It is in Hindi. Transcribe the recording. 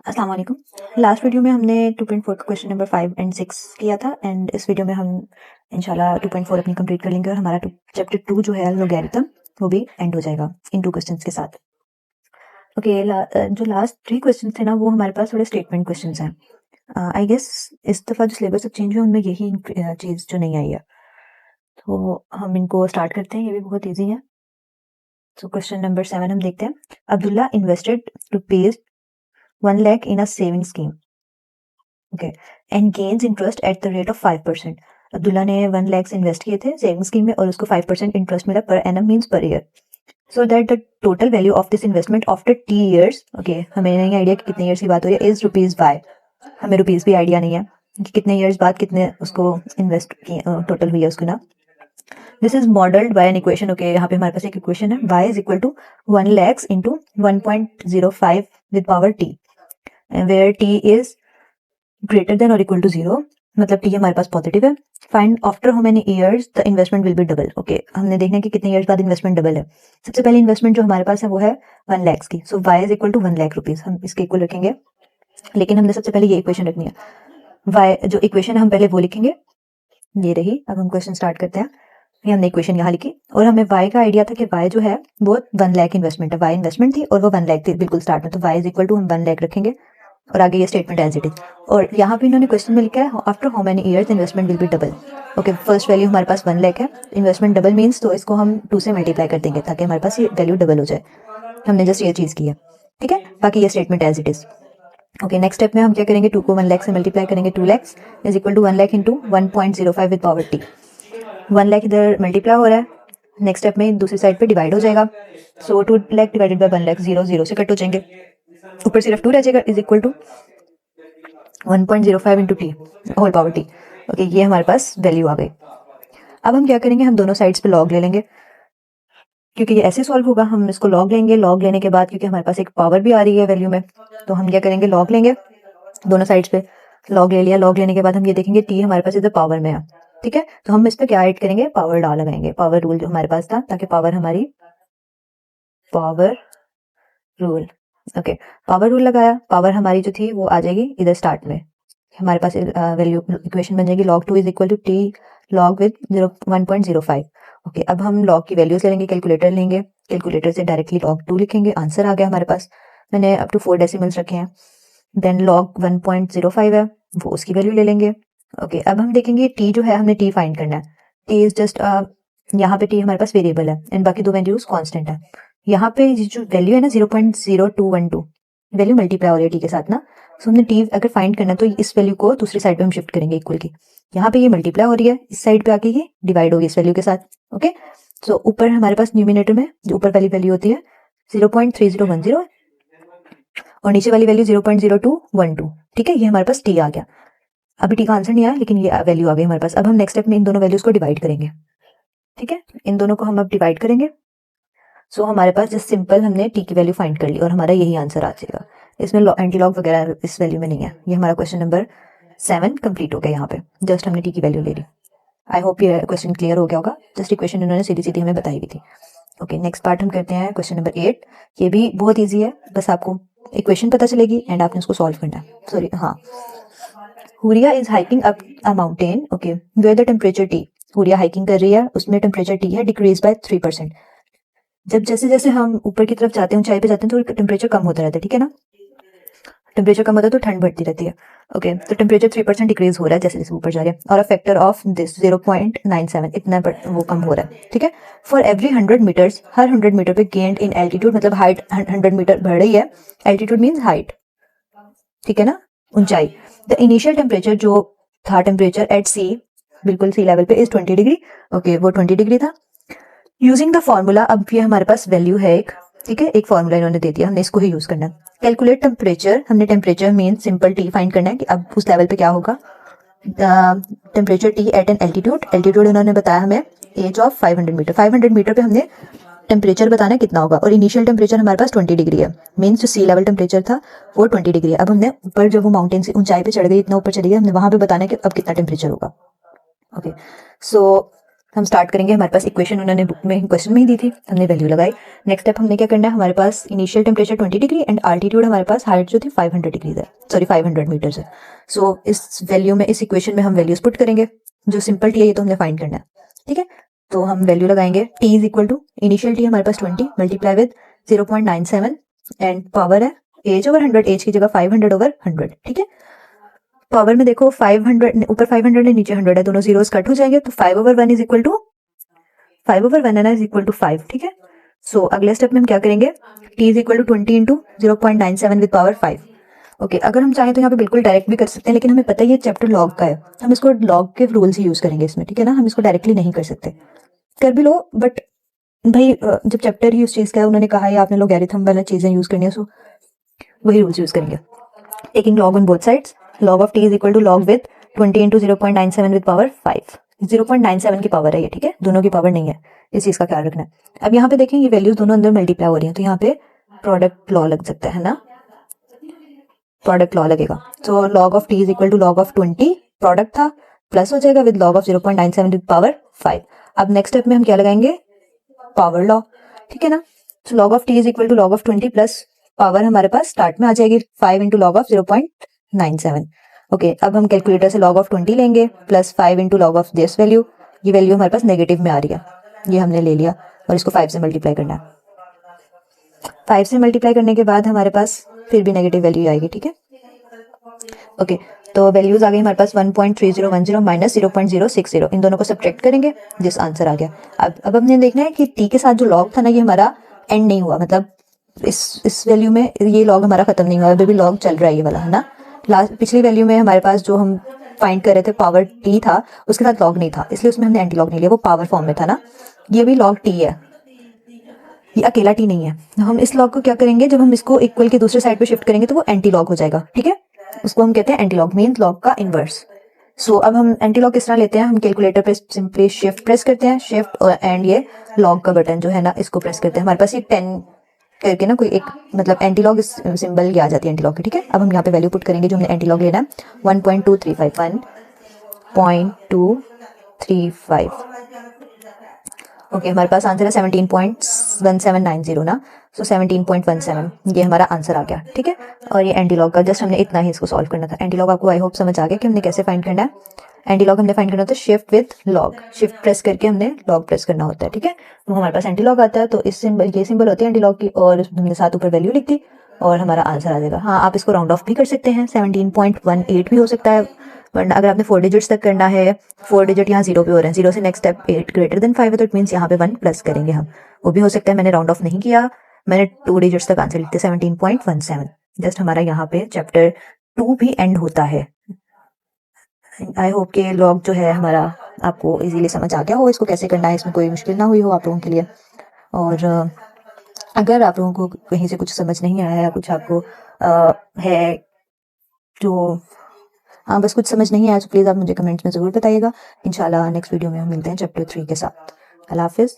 अस्सलाम वालेकुम। लास्ट वीडियो में हमने 2.4 का क्वेश्चन नंबर 5 एंड 6 किया था एंड इस वीडियो में हम इंशाल्लाह 2.4 अपनी कंप्लीट कर लेंगे और हमारा चैप्टर 2 जो है लॉगरिथम वो भी एंड हो जाएगा इन 2 क्वेश्चंस के साथ। ओके, जो लास्ट 3 क्वेश्चन थे ना वो हमारे पास थोड़े स्टेटमेंट क्वेश्चंस हैं। आई गेस इस दफ़ा जो सिलेबस अब चेंज हुआ उनमें यही चीज़ जो नहीं आई है, तो हम इनको स्टार्ट करते हैं। ये भी बहुत ईजी है। तो क्वेश्चन नंबर 7 हम देखते हैं। Abdullah invested rupees 1 lakh in a saving scheme, okay, and gains interest at the rate of 5%. Abdullah ने 1 lakhs इन्वेस्ट किए थे सेविंग स्कीम में और उसको 5% इंटरेस्ट मिला per annum means per year. So that the total value of this investment after T years, okay, हमें नहीं आइडिया कि कितने ईयर्स की बात हो रही है, इज रुपीज बाय। हमें रुपीज भी आइडिया नहीं है कि कितने ईयर्स बाद कितने उसको इन्वेस्ट टोटल हुई है उसको ना। This is modelled by an equation. Okay, यहाँ पे हमारे पास एक इक्वेशन है, y is equal to 1 lakhs into 1.05 with power t, where t is greater than or equal to 0, मतलब t हमारे पास पॉजिटिव है। Find after how many years the investment will be double. Okay, हमने देखना है कि कितने इयर्स बाद इन्वेस्टमेंट डबल है। सबसे पहले इन्वेस्टमेंट जो हमारे पास है वो है 1 lakhs की, so y is equal to 1 lakh rupees हम इसके इक्वल रखेंगे, लेकिन हमने सबसे पहले ये इक्वेशन रखनी है। y जो इक्वेशन है हम पहले वो लिखेंगे, ये रही। अब हम क्वेश्चन स्टार्ट करते हैं। ये हमने इक्वेशन यहाँ लिखी और हमें y का आइडिया था कि y जो है वो 1 lakh इन्वेस्टमेंट है, y इन्वेस्टमेंट थी और वो 1 lakh थी बिल्कुल स्टार्ट में, तो y इज इक्वल टू हम 1 lakh रखेंगे और आगे ये स्टेटमेंट एज इट इज। और यहाँ पे इन्होंने क्वेश्चन में लिखा है after how many years investment will be double. Okay, first value हमारे पास 1 lakh है, इन्वेस्टमेंट डबल मीन्स तो इसको हम 2 से मल्टीप्लाई कर देंगे ताकि हमारे पास ये वैल्यू डबल हो जाए। हमने जस्ट ये चीज़ की है, ठीक है, बाकी ये statement as it is. Okay, next step में हम क्या करेंगे, 2 को 1 lakh से मल्टीप्लाई करेंगे, 2 lakhs is equal to 1 lakh into 1.05 with power t. 1 lakh इधर मल्टीप्लाई हो रहा है, नेक्स्ट स्टेप में दूसरी साइड पे डिवाइड हो जाएगा। सो 2 lakh डिवाइडेड बाय 1 lakh, 0 0 से कट हो जाएंगे, ऊपर सिर्फ 2 रह जाएगा, is equal to 1.05 into t whole power t. Okay, ये हमारे पास वैल्यू आ गई। अब हम क्या करेंगे, हम दोनों साइड्स पे लॉग ले लेंगे, क्योंकि ये ऐसे सॉल्व होगा। हम इसको लॉग लेंगे, लॉग लेने के बाद क्योंकि हमारे पास एक पावर भी आ रही है वैल्यू में, तो हम क्या करेंगे, लॉग लेंगे दोनों साइड्स पे। लॉग ले लिया, लॉग लेने के बाद हम ये देखेंगे टी हमारे पास इधर पावर में है, ठीक है, तो हम इस पे क्या ऐड करेंगे, पावर डाल लगाएंगे, पावर रूल जो हमारे पास था, ताकि पावर हमारी power rule. Okay, power rule लगाया, पावर हमारी जो थी वो आ जाएगी इधर स्टार्ट में, हमारे पास वैल्यू इक्वेशन बन जाएगी log 2 is equal to t log with 1.05। Okay, अब हम log की वैल्यूज लेंगे, कैलकुलेटर लेंगे, कैलकुलेटर से डायरेक्टली log 2 लिखेंगे, आंसर आ गया हमारे पास। मैंने अप टू 4 डेसिमल्स रखे हैं। देन log 1.05 है, वो उसकी वैल्यू ले लेंगे। ओके, अब हम देखेंगे टी जो है, हमने टी फाइंड करना है। टी इज जस्ट यहाँ पे टी हमारे पास वेरिएबल है एंड बाकी 2 वैल्यूज कांस्टेंट है। यहाँ पे जो वैल्यू है ना 0.0212 वैल्यू मल्टीप्लाई हो रही है टी के साथ ना, सो हमने टी अगर फाइंड करना है तो इस वैल्यू को दूसरी साइड पे हम शिफ्ट करेंगे इक्वल की। यहाँ पे ये मल्टीप्लाई हो रही है, इस साइड पे आके ये डिवाइड होगी इस वैल्यू के साथ। ओके, सो ऊपर हमारे पास न्यूमिनेटर में जो ऊपर वाली वैल्यू होती है 0.3010 और नीचे वाली वैल्यू 0.0212, ठीक है, ये हमारे पास टी आ गया। अभी टी का आंसर नहीं आया लेकिन ये वैल्यू आ गई हमारे पास। अब हम नेक्स्ट स्टेप में इन दोनों वैल्यूज को डिवाइड करेंगे, ठीक है, इन दोनों को हम अब डिवाइड करेंगे। सो हमारे पास जस्ट सिंपल हमने टी की वैल्यू फाइंड कर ली और हमारा यही आंसर आ जाएगा। इसमें एंटी लॉग वगैरह इस वैल्यू में नहीं है। ये हमारा क्वेश्चन नंबर 7 कंप्लीट हो गया। यहाँ पे जस्ट हमने टी की वैल्यू ले ली। आई होप ये क्वेश्चन क्लियर हो गया होगा। जस्ट इक्वेशन इन्होंने सीधी सीधी हमें बताई हुई थी। ओके, नेक्स्ट पार्ट हम करते हैं क्वेश्चन नंबर 8। ये भी बहुत ईजी है, बस आपको इक्वेशन पता चलेगी एंड आपने उसको सॉल्व करना है। सॉरी, हाँ, Huriya is hiking up a mountain, okay, where the temperature t, Huriya hiking कर रही है, उसमें टेम्परेचर टी है डिक्रीज बाय 3%। जब जैसे जैसे हम ऊपर की तरफ जाते हैं, ऊंचाई पे जाते हैं, तो टेम्परेचर कम होता रहता है, ठीक है ना, टेम्परेचर कम होता है तो ठंड बढ़ती रहती है। ओके, तो टेम्परेचर 3% डिक्रीज हो रहा है जैसे जैसे ऊपर जा रहे हैं, और अ फैक्टर ऑफ दिस 0.97 इतना वो कम हो रहा है, ठीक है। फॉर एवरी 100 मीटर्स, हर 100 मीटर पे गेंड इन एल्टीट्यूड, मतलब हाइट 100 मीटर बढ़ रही है, एल्टीट्यूड मीन्स हाइट, ठीक है ना, ऊंचाई। द इनिशियल टेम्परेचर जो था, टेम्परेचर एट सी, बिल्कुल सी लेवल पे, इज 20 डिग्री। ओके, वो 20 डिग्री था। यूजिंग द फॉर्मूला, अब ये हमारे पास वैल्यू है एक, ठीक है, एक फॉर्मूला इन्होंने दे दिया, हमने इसको ही यूज करना है। कैलकुलेट टेम्परेचर, हमने temperature mean simple t find करना है कि अब उस लेवल पे क्या होगा। Temperature t at an altitude, altitude इन्होंने बताया हमें एज ऑफ 500 मीटर, 500 मीटर पे हमने टेम्परेचर बताना है कितना होगा, और इनिशियल टेम्परेचर हमारे पास 20 डिग्री है, मीन्स जो सी लेवल टेम्परेचर था वो 20 डिग्री है। अब हमने ऊपर जब वो माउंटेन से ऊंचाई पे चढ़ गई, इतना ऊपर चढ़ी गई, हमने वहां पे बताना है कि अब कितना टेम्परेचर होगा। ओके, सो हम स्टार्ट करेंगे, हमारे पास इक्वेशन उन्होंने बुक में क्वेश्चन में ही दी थी, हमने वैल्यू लगाई। नेक्स्ट स्टेप हमने क्या करना है, हमारे पास initial temperature 20 degree and altitude हमारे पास हाइट जो थी 500 डिग्री है, सॉरी 500 मीटर्स है। सो इस वैल्यू में, इस इक्वेशन में हम वैल्यूज पुट करेंगे, जो सिंपल टी है ये तो हमने फाइंड करना है, ठीक है। तो हम वैल्यू लगाएंगे, t is equal to initial t हमारे पास 20 मल्टीप्लाई विद 0.97 एंड पावर है एज ओवर 100, एज की जगह 500 ओवर 100, ठीक है। पावर में देखो 500, ऊपर 500 है नीचे 100 है, दोनों जीरोस कट हो जाएंगे, तो 5 over 1 is equal to 5 over 1 is equal to 5, ठीक है। सो अगले स्टेप में हम क्या करेंगे, t is equal to 20 into 0.97 with power 5। Okay, अगर हम चाहें तो यहाँ पे बिल्कुल डायरेक्ट भी कर सकते हैं, लेकिन हमें पता है ये चैप्टर लॉग का है, हम इसको लॉग के रूल्स ही यूज करेंगे इसमें, ठीक है ना। हम इसको डायरेक्टली नहीं कर सकते, कर भी लो बट भाई जब चैप्टर ही उस चीज का है, उन्होंने कहा है आपने लॉगरिथम वाला चीजें यूज करनी है, सो वही रूल्स यूज करेंगे। Taking log on both sides, log of t is equal to log with 20 into 0.97 with power 5। 0.97 की पावर है ये, ठीक है, दोनों की पावर नहीं है, इस चीज का ख्याल रखना है। अब यहाँ पे देखें ये वैल्यूज दोनों अंदर मल्टीप्लाई हो रही हैं, तो यहाँ पे प्रोडक्ट लॉ लग सकता है ना, प्रोडक्ट लॉ लगेगा। तो log of t is equal to log of 20 product था, प्लस हो जाएगा with log of 0.97 with power 5। अब नेक्स्ट स्टेप में हम क्या लगाएंगे, पावर लॉ, ठीक है ना। तो log of t is equal to log of 20 plus power हमारे पास स्टार्ट में आ जाएगी 5 इंटू लॉग ऑफ 0.97। ओके, अब हम कैलकुलेटर से log ऑफ 20 लेंगे plus 5 into log of this value, ये वैल्यू हमारे पास नेगेटिव में आ रही है, ये हमने ले लिया और इसको 5 से मल्टीप्लाई करना है। 5 से मल्टीप्लाई करने के बाद हमारे पास फिर भी नेगेटिव वैल्यू आएगी, ठीक है। ओके, तो वैल्यूज आ गई हमारे पास 1.3010 माइनस 0.060, इन दोनों को सब्ट्रैक्ट करेंगे, जिस आंसर आ गया। अब हमने देखना है कि टी के साथ जो लॉग था ना, ये हमारा एंड नहीं हुआ, मतलब इस वैल्यू में ये लॉग हमारा खत्म नहीं हुआ, अभी भी लॉग चल रहा है ये वाला, है ना। लास्ट पिछली वैल्यू में हमारे पास जो हम फाइंड कर रहे थे पावर टी था, उसके साथ लॉग नहीं था, इसलिए उसमें हमने एंटी लॉग नहीं लिया, वो पावर फॉर्म में था ना। ये भी लॉग टी है, ये अकेला टी नहीं है। हम इस लॉग को क्या करेंगे, जब हम इसको इक्वल के दूसरे साइड पे शिफ्ट करेंगे तो वो एंटी लॉग हो जाएगा, ठीक है। उसको हम कहते हैं एंटी लॉग, मीन लॉग का इनवर्स। सो अब हम एंटी लॉग किस तरह लेते हैं, हम कैलकुलेटर पे सिंपली शिफ्ट प्रेस करते हैं, शिफ्ट एंड ये लॉग का बटन जो है ना, इसको प्रेस करते हैं, हमारे पास ये 10 करके ना कोई एक मतलब एंटी लॉग सिंबल की आ जाती है एंटी लॉग की, ठीक है। अब हम यहाँ पे वैल्यू पुट करेंगे जो हमने एंटी लॉग लेना है, 1.2351.235। ओके, हमारे पास आंसर है 17.1790 ना, सो 17.17 ये हमारा आंसर आ गया, ठीक है। और ये एंटी लॉग का जस्ट हमने इतना ही इसको सॉल्व करना था। एंटी लॉग आपको आई होप समझ आ गया कि हमने कैसे फाइंड करना है। एंटी लॉग हमने फाइंड करना होता है shift with log, shift press करके हमने लॉग प्रेस करना होता है, ठीक है। तो हमारे पास एंटी लॉग आता है, तो इस सिंबल, ये सिंबल होती है एंटी लॉग की, और हमने साथ ऊपर वैल्यू लिख दी और हमारा आंसर आ जाएगा। हाँ, आप इसको राउंड ऑफ भी कर सकते हैं, 17.18 भी हो सकता है, वरना अगर आपने 4 डिजिट्स तक करना है, 4 डिजिट यहाँ 0 पे हो रहे हैं, 0 से नेक्स्ट स्टेप 8 ग्रेटर देन 5 है, तो इट मीन्स यहाँ पे 1 प्लस करेंगे हम, वो भी हो सकता है। मैंने राउंड ऑफ नहीं किया, मैंने 2 डिजिट्स तक आंसर लिखते 17.17। जस्ट हमारा यहाँ पे चैप्टर 2 भी एंड होता है। आई होप के लॉग जो है हमारा आपको इजीली समझ आ गया हो, इसको कैसे करना है, इसमें कोई मुश्किल ना हुई हो आप लोगों के लिए। और अगर आप लोगों को कहीं से कुछ समझ नहीं आया या कुछ आपको है जो, हाँ बस कुछ समझ नहीं आया, तो प्लीज़ आप मुझे कमेंट्स में ज़रूर बताइएगा। इंशाल्लाह नेक्स्ट वीडियो में हम मिलते हैं चैप्टर 3 के साथ। अल्लाह हाफिज़।